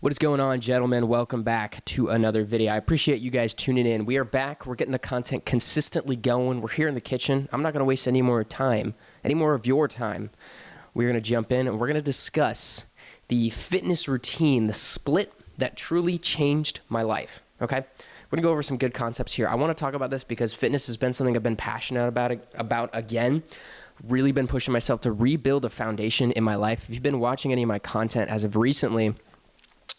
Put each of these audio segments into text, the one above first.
What is going on, gentlemen? Welcome back to another video. I appreciate you guys tuning in. We are back. We're getting the content consistently going. We're here in the kitchen. I'm not going to waste any more of your time. We're going to jump in and we're going to discuss the fitness routine, the split that truly changed my life. Okay? We're going to go over some good concepts here. I want to talk about this because fitness has been something I've been passionate about again. Really been pushing myself to rebuild a foundation in my life. If you've been watching any of my content as of recently,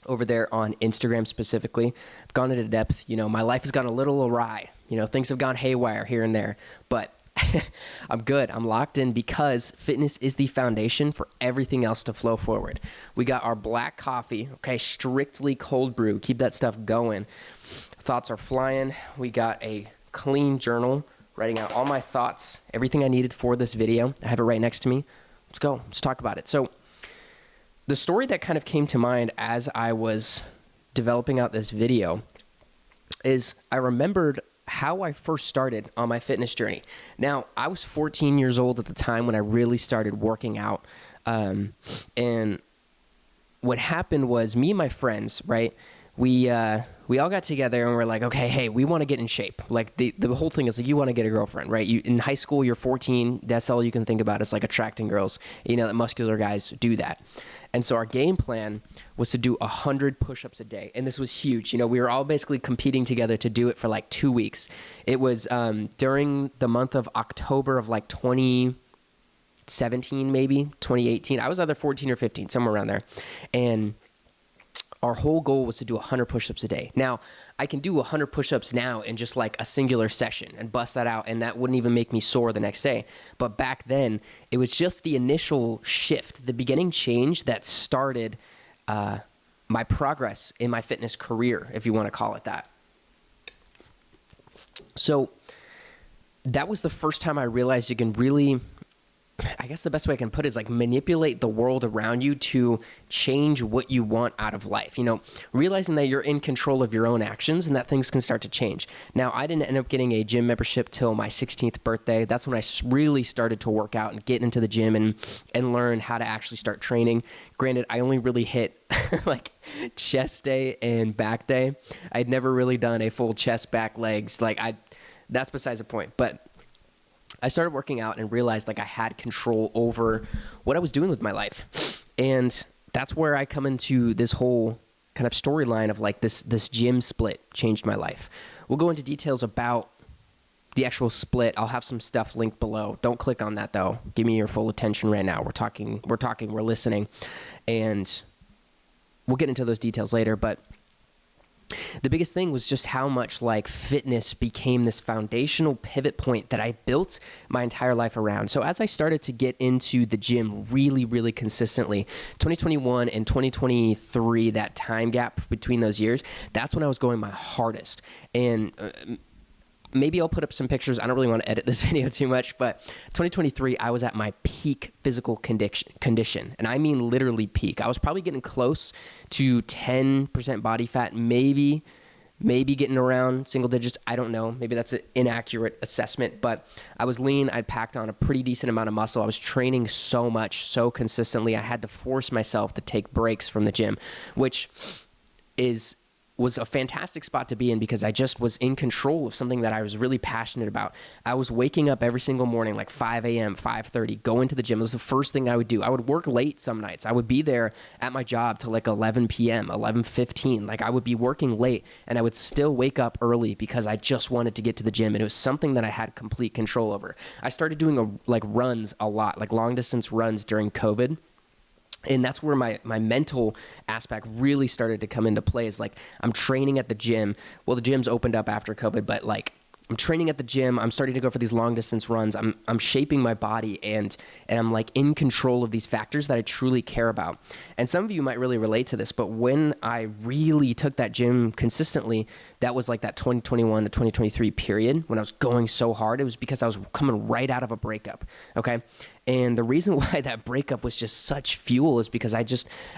over there on Instagram specifically, I've gone into depth. My life has gone a little awry. Things have gone haywire here and there, but I'm good. I'm locked in because fitness is the foundation for everything else to flow forward. We got our black coffee, okay, strictly cold brew. Keep that stuff going. Thoughts are flying. We got a clean journal, writing out all my thoughts, everything I needed for this video. I have it right next to me. Let's go. Let's talk about it. So, the story that kind of came to mind as I was developing out this video is I remembered how I first started on my fitness journey. Now, I was 14 years old at the time when I really started working out. And what happened was me and my friends, right, we all got together and we're like, okay, hey, we want to get in shape. Like the whole thing is like you want to get a girlfriend, right? You in high school, you're 14. That's all you can think about is like attracting girls. That muscular guys do that. And so our game plan was to do 100 push-ups a day. And this was huge. We were all basically competing together to do it for like 2 weeks. It was during the month of October of like 2017, maybe 2018. I was either 14 or 15, somewhere around there. And our whole goal was to do 100 push-ups a day. Now, I can do 100 push-ups now in just like a singular session and bust that out, and that wouldn't even make me sore the next day. But back then, it was just the initial shift, the beginning change that started my progress in my fitness career, if you want to call it that. So that was the first time I realized you can really, I guess the best way I can put it is like manipulate the world around you to change what you want out of life. Realizing that you're in control of your own actions and that things can start to change. Now, I didn't end up getting a gym membership till my 16th birthday. That's when I really started to work out and get into the gym and learn how to actually start training. Granted, I only really hit like chest day and back day. I'd never really done a full chest, back, legs. That's besides the point. But I started working out and realized like I had control over what I was doing with my life. And that's where I come into this whole kind of storyline of like this gym split changed my life. We'll go into details about the actual split. I'll have some stuff linked below. Don't click on that though. Give me your full attention right now. We're listening. And we'll get into those details later, but the biggest thing was just how much like fitness became this foundational pivot point that I built my entire life around. So as I started to get into the gym really, really consistently, 2021 and 2023, that time gap between those years, that's when I was going my hardest. And maybe I'll put up some pictures. I don't really want to edit this video too much, but 2023, I was at my peak physical condition. And I mean literally peak. I was probably getting close to 10% body fat, maybe getting around single digits. I don't know. Maybe that's an inaccurate assessment, but I was lean. I'd packed on a pretty decent amount of muscle. I was training so much, so consistently. I had to force myself to take breaks from the gym, which was a fantastic spot to be in because I just was in control of something that I was really passionate about. I was waking up every single morning, like 5 a.m., 5:30, go into the gym. It was the first thing I would do. I would work late some nights. I would be there at my job till like 11 p.m., 11:15. Like I would be working late and I would still wake up early because I just wanted to get to the gym. And it was something that I had complete control over. I started doing runs a lot, like long distance runs during COVID. And that's where my mental aspect really started to come into play is like I'm training at the gym. Well, the gym's opened up after COVID, but like I'm training at the gym. I'm starting to go for these long distance runs. I'm shaping my body and I'm like in control of these factors that I truly care about. And some of you might really relate to this, but when I really took that gym consistently, that was like that 2021 to 2023 period when I was going so hard. It was because I was coming right out of a breakup. Okay. And the reason why that breakup was just such fuel is because I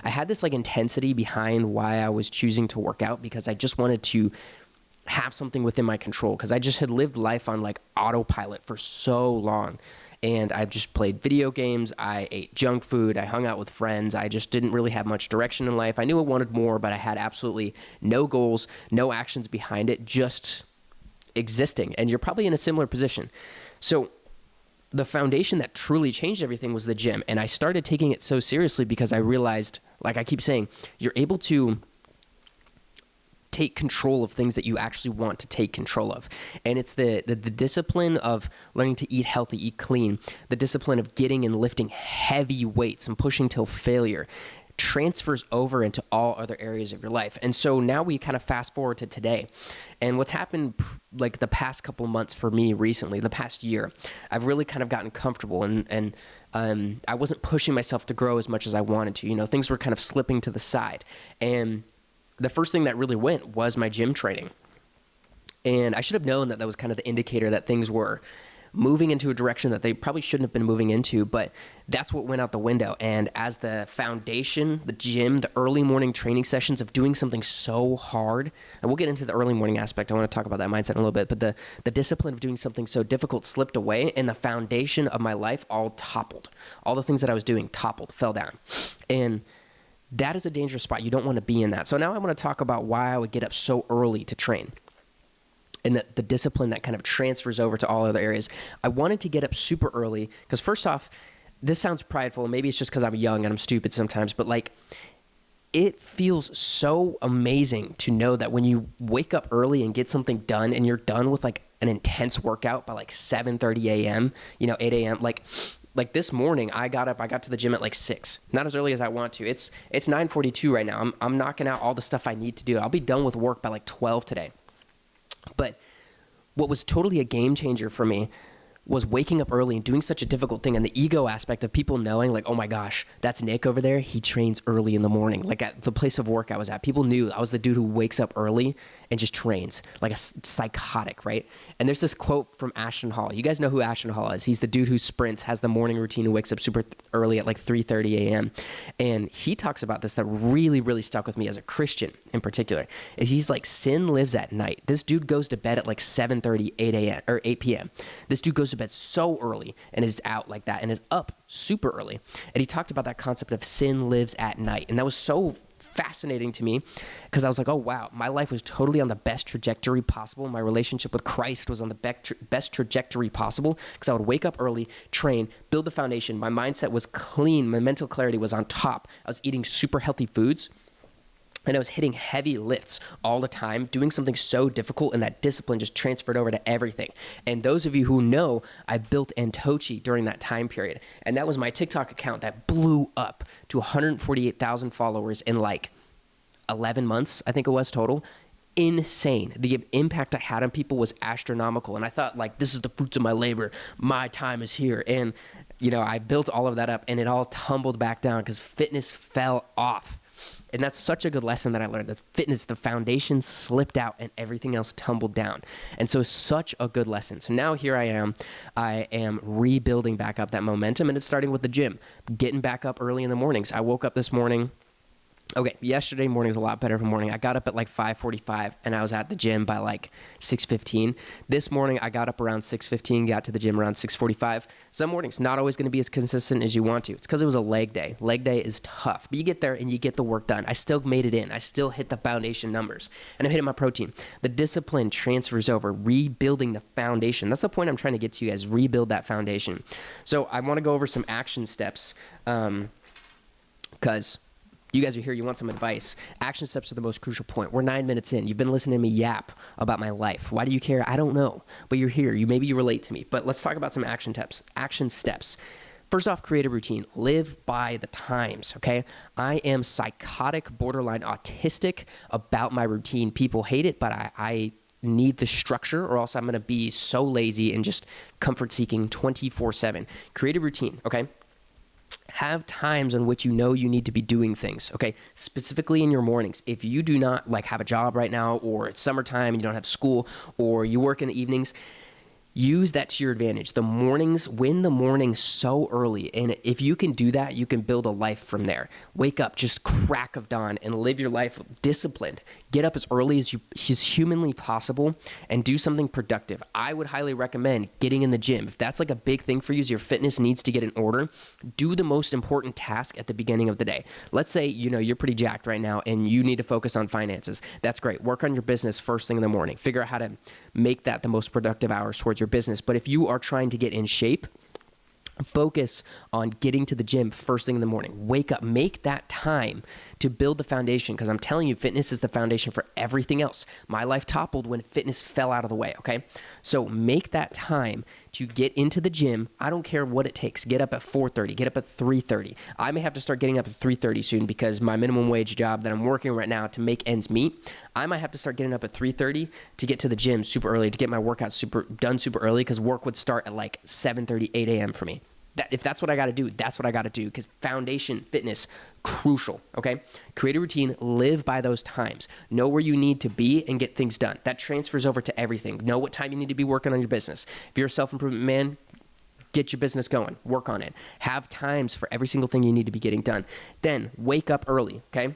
had this like intensity behind why I was choosing to work out because I just wanted to have something within my control because I just had lived life on like autopilot for so long. and I just played video games. I ate junk food. I hung out with friends. I just didn't really have much direction in life. I knew I wanted more, but I had absolutely no goals, no actions behind it, just existing. And you're probably in a similar position. So the foundation that truly changed everything was the gym. And I started taking it so seriously because I realized, like I keep saying, you're able to take control of things that you actually want to take control of. And it's the discipline of learning to eat healthy, eat clean, the discipline of getting and lifting heavy weights and pushing till failure transfers over into all other areas of your life. And so now we kind of fast forward to today. And what's happened like the past couple months for me recently, the past year, I've really kind of gotten comfortable and I wasn't pushing myself to grow as much as I wanted to. You know, things were kind of slipping to the side. And the first thing that really went was my gym training. And I should have known that that was kind of the indicator that things were moving into a direction that they probably shouldn't have been moving into, but that's what went out the window. And as the foundation, the gym, the early morning training sessions of doing something so hard, and we'll get into the early morning aspect. I want to talk about that mindset in a little bit, but the discipline of doing something so difficult slipped away, and the foundation of my life all toppled. All the things that I was doing toppled, fell down. And that is a dangerous spot. You don't want to be in that. So now I want to talk about why I would get up so early to train, and the discipline that kind of transfers over to all other areas. I wanted to get up super early because, first off, this sounds prideful. Maybe it's just because I'm young and I'm stupid sometimes, but like, it feels so amazing to know that when you wake up early and get something done, and you're done with like an intense workout by like 7:30 a.m., 8 a.m., like this morning, I got to the gym at like 6, not as early as I want to. It's 9:42 right now. I'm knocking out all the stuff I need to do. I'll be done with work by like 12 today. But what was totally a game changer for me was waking up early and doing such a difficult thing, and the ego aspect of people knowing like, oh my gosh, that's Nick over there. He trains early in the morning. Like at the place of work I was at, people knew I was the dude who wakes up early and just trains like a psychotic, right? And there's this quote from Ashton Hall. You guys know who Ashton Hall is. He's the dude who sprints, has the morning routine, who wakes up super early at like 3:30 a.m. And he talks about this that really, really stuck with me as a Christian in particular. Is he's like, sin lives at night. This dude goes to bed at like 7:30, 8 a.m. or 8 p.m. This dude goes to bed so early and is out like that and is up super early. And he talked about that concept of sin lives at night. And that was so fascinating to me because I was like, oh wow, my life was totally on the best trajectory possible. My relationship with Christ was on the best trajectory possible because I would wake up early, train, build the foundation. My mindset was clean. My mental clarity was on top. I was eating super healthy foods. And I was hitting heavy lifts all the time, doing something so difficult, and that discipline just transferred over to everything. And those of you who know, I built Antochi during that time period. And that was my TikTok account that blew up to 148,000 followers in like 11 months, I think it was total. Insane. The impact I had on people was astronomical. And I thought, like, this is the fruits of my labor. My time is here. And, I built all of that up, and it all tumbled back down because fitness fell off. And that's such a good lesson that I learned. That fitness, the foundation slipped out and everything else tumbled down. And so such a good lesson. So now here I am rebuilding back up that momentum, and it's starting with the gym, getting back up early in the mornings. I woke up this morning. Okay, yesterday morning was a lot better of a morning. I got up at like 5:45 and I was at the gym by like 6:15. This morning I got up around 6:15, got to the gym around 6:45. Some mornings not always going to be as consistent as you want to. It's because it was a leg day. Leg day is tough, but you get there and you get the work done. I still made it in. I still hit the foundation numbers, and I'm hitting my protein. The discipline transfers over, rebuilding the foundation. That's the point I'm trying to get to you guys, rebuild that foundation. So I want to go over some action steps because you guys are here, you want some advice. Action steps are the most crucial point. We're 9 minutes in. You've been listening to me yap about my life. Why do you care? I don't know. But you're here. Maybe you relate to me. But let's talk about some action steps. First off, create a routine. Live by the times, okay? I am psychotic, borderline autistic about my routine. People hate it, but I need the structure, or else I'm going to be so lazy and just comfort-seeking 24/7. Create a routine, okay? Have times on which you know you need to be doing things, okay? Specifically in your mornings. If you do not like have a job right now, or it's summertime and you don't have school, or you work in the evenings, use that to your advantage. The mornings, win the mornings so early. And if you can do that, you can build a life from there. Wake up just crack of dawn and live your life disciplined. Get up as early as humanly possible and do something productive. I would highly recommend getting in the gym. If that's like a big thing for you, is your fitness needs to get in order, do the most important task at the beginning of the day. Let's say, you're pretty jacked right now and you need to focus on finances. That's great. Work on your business first thing in the morning. Figure out how to make that the most productive hours towards your business. But if you are trying to get in shape, focus on getting to the gym first thing in the morning. Wake up, make that time to build the foundation, because I'm telling you, fitness is the foundation for everything else. My life toppled when fitness fell out of the way, okay? So make that time to get into the gym. I don't care what it takes. Get up at 4:30, get up at 3:30. I may have to start getting up at 3:30 soon because my minimum wage job that I'm working right now to make ends meet, I might have to start getting up at 3:30 to get to the gym super early, to get my workout done super early, because work would start at like 7:30, 8 a.m. for me. If that's what I got to do, that's what I got to do, because foundation fitness, crucial, okay? Create a routine, live by those times. Know where you need to be and get things done. That transfers over to everything. Know what time you need to be working on your business. If you're a self-improvement man, get your business going. Work on it. Have times for every single thing you need to be getting done. Then wake up early, okay?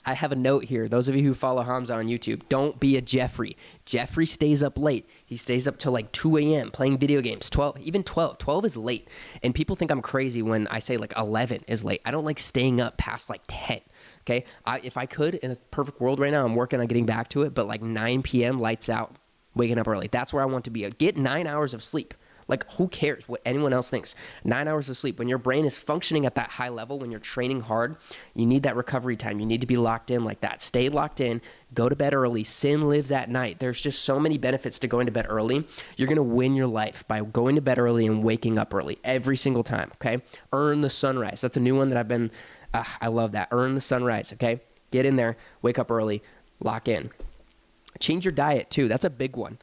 I have a note here. Those of you who follow Hamza on YouTube, don't be a Jeffrey. Jeffrey stays up late. He stays up till like 2 a.m. playing video games. 12, even 12. 12 is late. And people think I'm crazy when I say like 11 is late. I don't like staying up past like 10. Okay? If I could, in a perfect world right now, I'm working on getting back to it, but like 9 p.m. lights out, waking up early. That's where I want to be. Get 9 hours of sleep. Like, who cares what anyone else thinks? 9 hours of sleep. When your brain is functioning at that high level, when you're training hard, you need that recovery time. You need to be locked in like that. Stay locked in. Go to bed early. Sin lives at night. There's just so many benefits to going to bed early. You're going to win your life by going to bed early and waking up early every single time, okay? Earn the sunrise. That's a new one that I love that. Earn the sunrise, okay? Get in there. Wake up early. Lock in. Change your diet, too. That's a big one.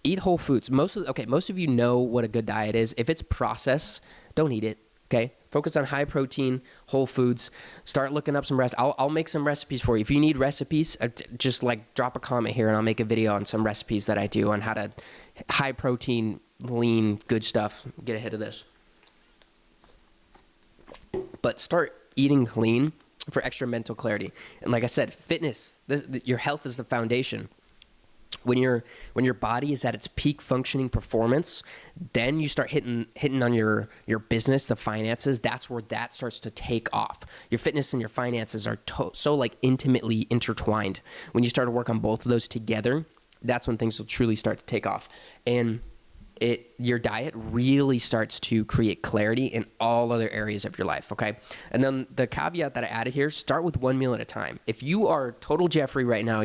Eat whole foods. Most of you know what a good diet is. If it's processed, don't eat it, okay? Focus on high protein, whole foods. Start looking up some recipes. I'll make some recipes for you. If you need recipes, just like drop a comment here and I'll make a video on some recipes that I do on how to high protein, lean, good stuff. Get ahead of this. But start eating clean for extra mental clarity. And like I said, fitness, your health is the foundation. When your body is at its peak functioning performance, then you start hitting on your business, the finances. That's where that starts to take off. Your fitness and your finances are so like intimately intertwined. When you start to work on both of those together, that's when things will truly start to take off. And your diet really starts to create clarity in all other areas of your life, okay? And then the caveat that I added here, start with one meal at a time. If you are total Jeffrey right now,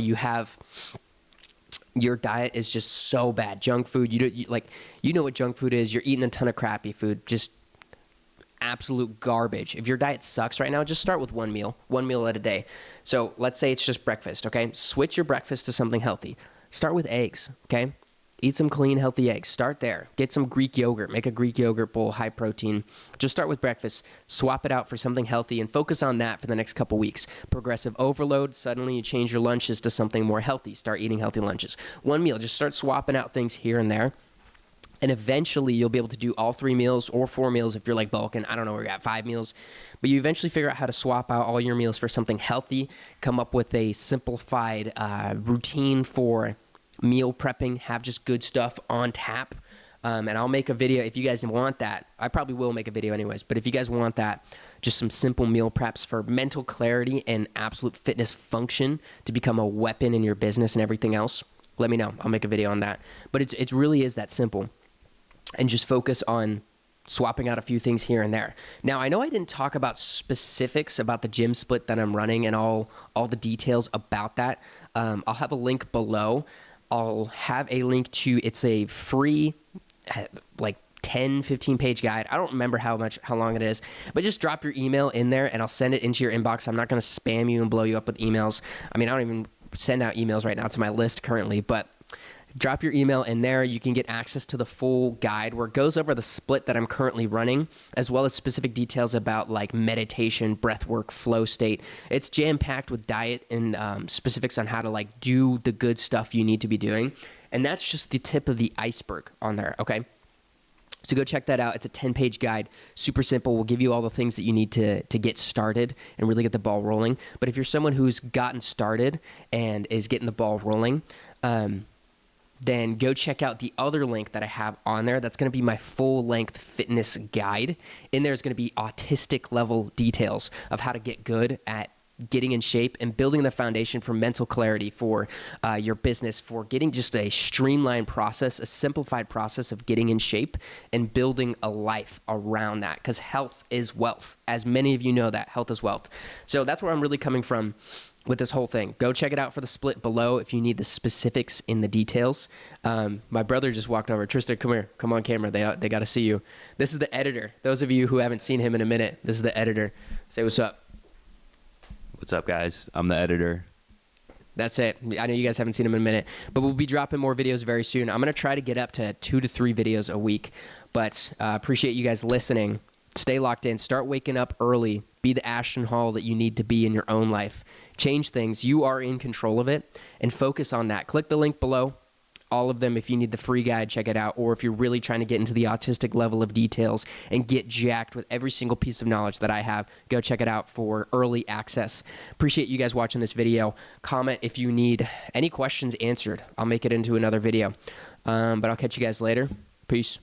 your diet is just so bad. Junk food, you know what junk food is. You're eating a ton of crappy food, just absolute garbage. If your diet sucks right now, just start with one meal at a day. So let's say it's just breakfast, okay? Switch your breakfast to something healthy. Start with eggs, okay? Eat some clean, healthy eggs. Start there. Get some Greek yogurt. Make a Greek yogurt bowl, high protein. Just start with breakfast. Swap it out for something healthy and focus on that for the next couple weeks. Progressive overload. Suddenly you change your lunches to something more healthy. Start eating healthy lunches. One meal. Just start swapping out things here and there. And eventually you'll be able to do all 3 meals or 4 meals if you're like bulking. I don't know where you're at, 5 meals. But you eventually figure out how to swap out all your meals for something healthy. Come up with a simplified routine for meal prepping, have just good stuff on tap. And I'll make a video if you guys want that. I probably will make a video anyways, but if you guys want that, just some simple meal preps for mental clarity and absolute fitness function to become a weapon in your business and everything else, let me know. I'll make a video on that. But it really is that simple. And just focus on swapping out a few things here and there. Now, I know I didn't talk about specifics about the gym split that I'm running and all the details about that. I'll have a link below. I'll have a link to, it's a free, like 10, 15 page guide. I don't remember how long it is, but just drop your email in there and I'll send it into your inbox. I'm not going to spam you and blow you up with emails. I mean, I don't even send out emails right now to my list currently, but drop your email in there. You can get access to the full guide where it goes over the split that I'm currently running, as well as specific details about like meditation, breath work, flow state. It's jam-packed with diet and specifics on how to like do the good stuff you need to be doing. And that's just the tip of the iceberg on there, okay? So go check that out. It's a 10-page guide, super simple. We'll give you all the things that you need to get started and really get the ball rolling. But if you're someone who's gotten started and is getting the ball rolling, then go check out the other link that I have on there. That's going to be my full-length fitness guide. In there is going to be autistic level details of how to get good at getting in shape and building the foundation for mental clarity for your business, for getting just a streamlined process, a simplified process of getting in shape and building a life around that, because health is wealth. As many of you know, that health is wealth. So that's where I'm really coming from with this whole thing. Go check it out for the split below if you need the specifics in the details. My brother just walked over. Tristan, come here. Come on camera. They got to see you. This is the editor. Those of you who haven't seen him in a minute, this is the editor. Say what's up. What's up, guys? I'm the editor. That's it. I know you guys haven't seen him in a minute, but we'll be dropping more videos very soon. I'm going to try to get up to 2 to 3 videos a week, but appreciate you guys listening. Stay locked in. Start waking up early. Be the Ashton Hall that you need to be in your own life. Change things. You are in control of it, and focus on that. Click the link below. All of them, if you need the free guide, check it out. Or if you're really trying to get into the autistic level of details and get jacked with every single piece of knowledge that I have, go check it out for early access. Appreciate you guys watching this video. Comment if you need any questions answered. I'll make it into another video. But I'll catch you guys later. Peace.